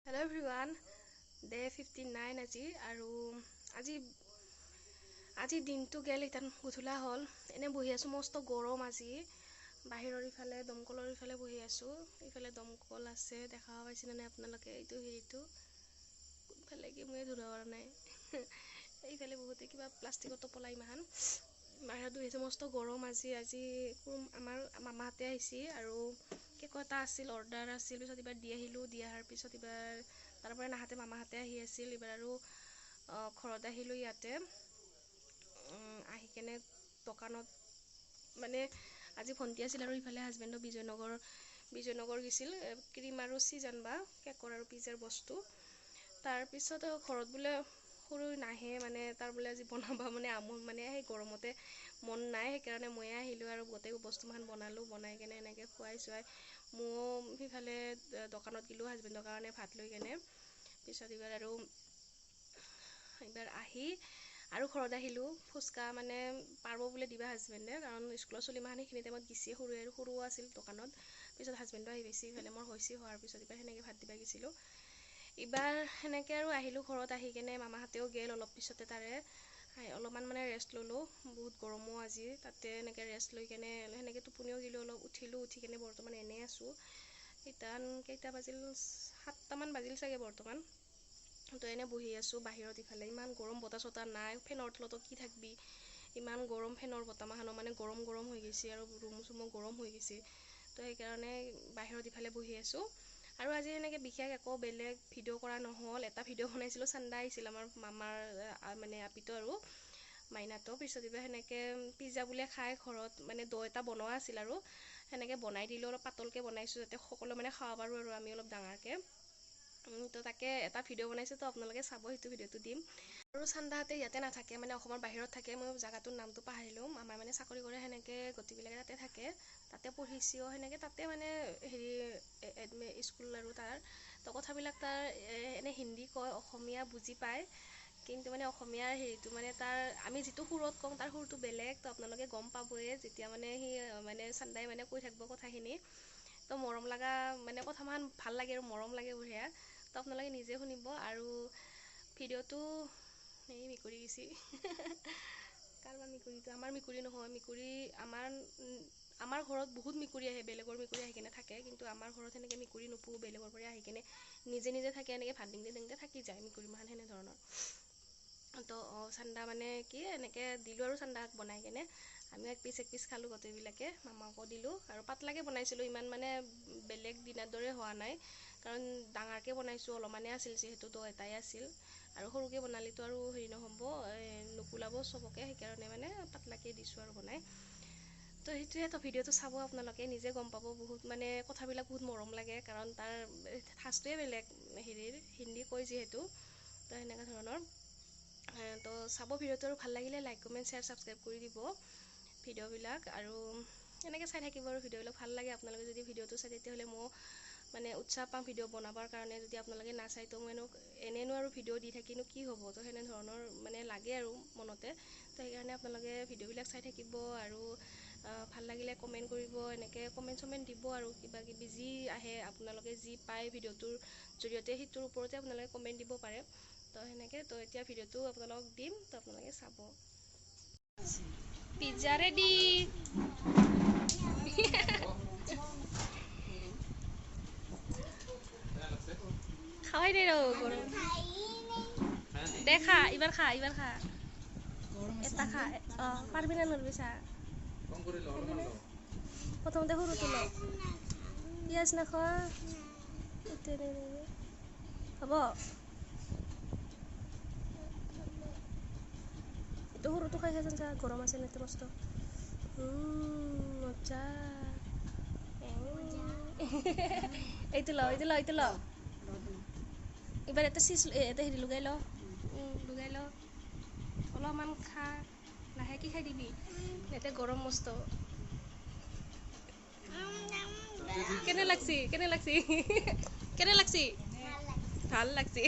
Hello everyone, day 59 আজি দিনটো গেল ইতান গুধুলা হল এনে বহি আছো মস্ত গৰম আজি বাহিৰৰ ইফালে দমকলৰ ইফালে বহি আছো ইফালে দমকল আছে দেখা পাইছেনে নাই আপোনালোকে এইটো হেৰিটো কোনফালে কি মই ধৰা পৰা নাই এইফালে বহুতে কিবা প্লাষ্টিকৰ টপলা ইমান বাহিৰত বহি আছো মস্ত গৰম আজি আমাৰ মামাহঁতে আহিছে আৰু কেক এটা আছিল অৰ্ডাৰ আছিল পিছত এবাৰ দি আহিলোঁ দি অহাৰ পিছত এবাৰ তাৰ পৰা নাহাতে মামাহঁতে আহি আছিল এবাৰ আৰু ঘৰত আহিলোঁ ইয়াতে আহি কেনে দোকানত মানে আজি ভণ্টি আছিল আৰু ইফালে হাজবেণ্ডৰ বিজয়নগৰ গৈছিল ক্ৰীম আৰু চিজ আনবা কেকৰ আৰু পিজাৰ বস্তু তাৰপিছত ঘৰত বোলে সৰু নাহে মানে তাৰ বোলে আজি বনাবা মানে আমোন মানে সেই গৰমতে মন নাই সেইকাৰণে ময়ে আহিলোঁ আৰু গোটেই বস্তুমান বনালোঁ বনাই কেনে এনেকৈ খুৱাই চুৱাই মই সিফালে দোকানত গ'লোঁ হাজবেণ্ডৰ কাৰণে ভাত লৈ কেনে পিছত এইবাৰ আহি আৰু ঘৰত আহিলোঁ ফুচকা মানে পাৰব বোলে দিবা হাজবেণ্ডে কাৰণ স্কুলৰ চলিমাখান সেইখিনি টাইমত গেছি সৰু আছিল দোকানত পিছত হাজবেণ্ডো আহি বেছি ইফালে মোৰ হৈছি হোৱাৰ পিছত এইবাৰ সেনেকৈ ভাত দিবা গৈছিলোঁ এইবাৰ সেনেকৈ আৰু আহিলোঁ ঘৰত আহি কেনে মামাহঁতেও গেল অলপ পিছতে তাৰে অলপমান মানে ৰেষ্ট ল'লোঁ বহুত গৰমো আজি তাতে এনেকৈ ৰেষ্ট লৈ কেনে সেনেকৈ টোপনিও গ'লোঁ অলপ উঠিলোঁ উঠি কেনে বৰ্তমান এনেই আছোঁ ইতান কেইটা বাজিল 7টামান বাজিল চাগে বৰ্তমান তো এনেই বহি আছোঁ বাহিৰত ইফালে ইমান গৰম বতাহ চতাহ নাই ফেনৰ তলতো কি থাকবি ইমান গৰম ফেনৰ বতাহ মাখানো মানে গৰম হৈ গৈছে আৰু ৰুম চুমো গৰম হৈ গৈছে তো সেইকাৰণে বাহিৰত ইফালে বহি আছোঁ আৰু আজি এনেকৈ বিশেষ একো বেলেগ ভিডিঅ' কৰা নহ'ল এটা ভিডিঅ' বনাইছিলোঁ চান্দা আহিছিল আমাৰ মামাৰ মানে আপিটো আৰু মাইনাটো পিছত এইবাৰ সেনেকৈ পিজ্জা বোলে খাই ঘৰত মানে দৈ এটা বনোৱা আছিল আৰু সেনেকৈ বনাই দিলোঁ অলপ পাতলকৈ বনাইছোঁ যাতে সকলো মানে খাব পাৰোঁ আৰু আমি অলপ ডাঙৰকৈ তো তাকে এটা ভিডিঅ' বনাইছোঁ তো আপোনালোকে চাব সেইটো ভিডিঅ'টো দিম আৰু চান্দাহঁতে ইয়াতে নাথাকে মানে অসমৰ বাহিৰত থাকে মই জাগাটোৰ নামটো পাহৰিলোঁ মামাই মানে চাকৰি কৰে সেনেকৈ গোটেইবিলাকে তাতে থাকে তাতে পঢ়িছিও সেনেকৈ তাতে মানে হেৰি স্কুল আৰু তাৰ তো কথাবিলাক তাৰ এনে হিন্দী কয় অসমীয়া বুজি পায় কিন্তু মানে অসমীয়াৰ হেৰিটো মানে তাৰ আমি যিটো সুৰত কওঁ তাৰ সুৰটো বেলেগ তো আপোনালোকে গম পাবয়ে যেতিয়া মানে সি মানে চান্দাই মানে কৈ থাকিব কথাখিনি তো মৰম লগা মানে কথামান ভাল লাগে আৰু মৰম লাগে বঢ়িয়া তো আপোনালোকে নিজে শুনিব আৰু ভিডিঅ'টো এই মেকুৰী গেছি কাৰোবাৰ মেকুৰীটো আমাৰ মেকুৰী নহয় মেকুৰী আমাৰ ঘৰত বহুত মেকুৰী আহে বেলেগৰ মেকুৰী আহি কেনে থাকে কিন্তু আমাৰ ঘৰত সেনেকৈ মেকুৰী নোপোহোঁ বেলেগৰ পৰা আহি কেনে নিজে থাকে এনেকৈ ভাত দিংতে থাকি যায় মেকুৰী মাখান সেনেধৰণৰ তো চান্দা মানে কি এনেকৈ দিলোঁ আৰু চান্দাক বনাই কেনে আমিও এক পিচ খালোঁ গোটেইবিলাকে মামাকো দিলোঁ আৰু পাতলাকৈ বনাইছিলোঁ ইমান মানে বেলেগ দিনাৰ দৰে হোৱা নাই কাৰণ ডাঙৰকৈ বনাইছোঁ অলপমানে আছিল যিহেতু তো এটাই আছিল আৰু সৰুকৈ বনালেতো আৰু হেৰি নহ'ব নুকুলাব চবকে সেইকাৰণে মানে পাতলাকৈ দিছোঁ আৰু বনাই তো সেইটোৱে তো ভিডিঅ'টো চাব আপোনালোকে নিজে গম পাব বহুত মানে কথাবিলাক বহুত মৰম লাগে কাৰণ তাৰ ঠাচটোৱে বেলেগ হেৰিৰ হিন্দী কয় যিহেতু তো সেনেকুৱা ধৰণৰ তো চাব ভিডিঅ'টো আৰু ভাল লাগিলে লাইক কমেণ্ট শ্বেয়াৰ ছাবস্ক্ৰাইব কৰি দিব ভিডিঅ'বিলাক আৰু এনেকৈ চাই থাকিব আৰু ভিডিঅ'বিলাক ভাল লাগে আপোনালোকে যদি ভিডিঅ'টো চাই তেতিয়াহ'লে মই মানে উৎসাহ পাম ভিডিঅ' বনাবৰ কাৰণে যদি আপোনালোকে নাচাই তো মই এনেনো আৰু ভিডিঅ' দি থাকিনো কি হ'ব তো সেনেধৰণৰ মানে লাগে আৰু মনতে তো সেইকাৰণে আপোনালোকে ভিডিঅ'বিলাক চাই থাকিব আৰু ভাল লাগিলে কমেণ্ট কৰিব এনেকৈ কমেণ্ট দিব আৰু কিবা কিবি যি আহে আপোনালোকে যি পায় ভিডিঅ'টোৰ জৰিয়তে সেইটোৰ ওপৰতে আপোনালোকে কমেণ্ট দিব পাৰে তো সেনেকৈ তো এতিয়া ভিডিঅ'টো আপোনালোকক দিম তো আপোনালোকে চাব পিজ্জা ৰেডি খাওয়াই দে रो দেখা এবার খা এটা খা পারবি না নড়বি চা প্রথমতে সরু তুলো পিঁয়াজ না খোয়া হব একটু সরুটো খাই খাইছেন চা গরম আছে না মস্ত মজা এইটো ল এবার এটা চিজ এটা হেৰি লগাই ল অলপমান খা লাহেকৈ খাই দিবি এতিয়া গৰম মস্ত কেনে লাগছি ভাল লাগছি